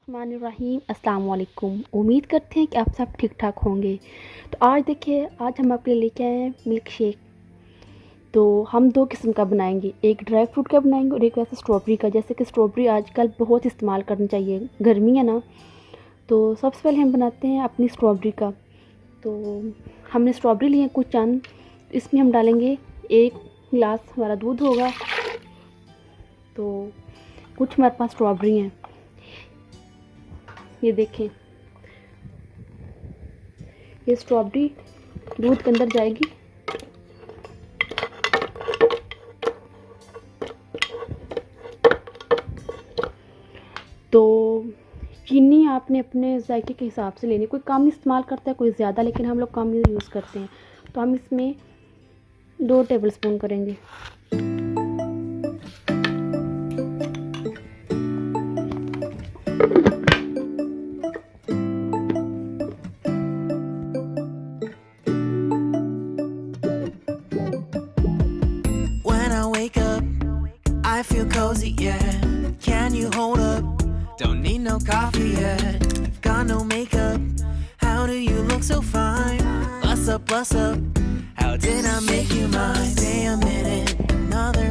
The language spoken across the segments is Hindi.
बिस्मिल्लाहिर्रहमानिर्रहीम अस्सलाम वालेकुम। उम्मीद करते हैं कि आप सब ठीक ठाक होंगे। तो आज देखिए, आज हम आपके लिए लेके आए हैं मिल्क शेक। तो हम दो किस्म का बनाएंगे, एक ड्राई फ्रूट का बनाएंगे और एक वैसे स्ट्रॉबेरी का। जैसे कि स्ट्रॉबेरी आजकल बहुत इस्तेमाल करनी चाहिए, गर्मी है ना। तो सबसे पहले हम बनाते हैं अपनी स्ट्रॉबेरी का। तो हमने स्ट्रॉबेरी लिए कुछ चंद, इसमें हम डालेंगे 1 गिलास हमारा दूध होगा। तो कुछ हमारे पास स्ट्रॉबेरी हैं, ये देखें, ये स्ट्रॉबेरी दूध के अंदर जाएगी। तो चीनी आपने अपने जायके के हिसाब से लेनी, कोई कम इस्तेमाल करता है कोई ज़्यादा, लेकिन हम लोग कम यूज़ करते हैं। तो हम इसमें 2 टेबलस्पून करेंगे। I feel cozy, yeah. Can you hold up? Don't need no coffee yet. Got no makeup. How do you look so fine? Bust up, bust up. How did I make you mine? Stay a minute, another.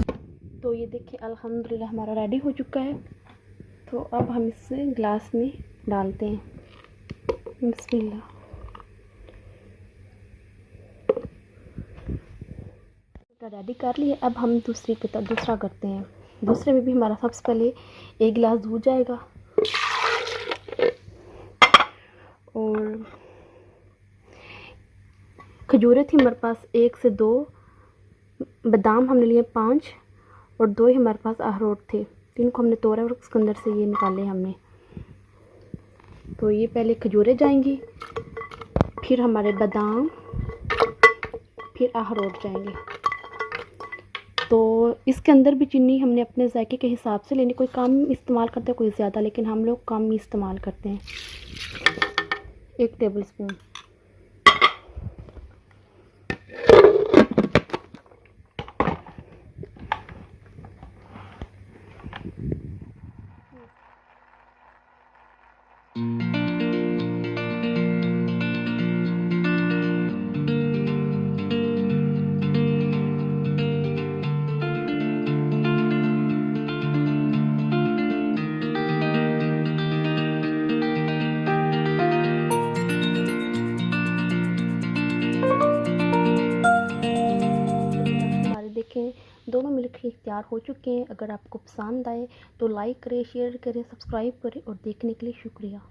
तो ये देखिए, अल्हम्दुलिल्लाह हमारा रेडी हो चुका है। तो अब हम इसे ग्लास में डालते हैं। बिस्मिल्लाह। रेडी कर लिए। अब हम दूसरा करते हैं। दूसरे में भी हमारा सबसे पहले 1 गिलास दूध जाएगा और खजूरें थी हमारे पास 1 से 2, बादाम हमने लिए 5 और 2 ही हमारे पास अखरोट थे। 3 को हमने तोड़ा और उसके अंदर से ये निकाले हमने। तो ये पहले खजूरें जाएंगी, फिर हमारे बादाम, फिर अखरोट जाएंगे। तो इसके अंदर भी चीनी हमने अपने जायके के हिसाब से लेनी, कोई कम इस्तेमाल करता है कोई ज़्यादा, लेकिन हम लोग कम इस्तेमाल करते हैं। 1 टेबलस्पून। देखें, दोनों मिल्क शेक तैयार हो चुके हैं। अगर आपको पसंद आए तो लाइक करें, शेयर करें, सब्सक्राइब करें और देखने के लिए शुक्रिया।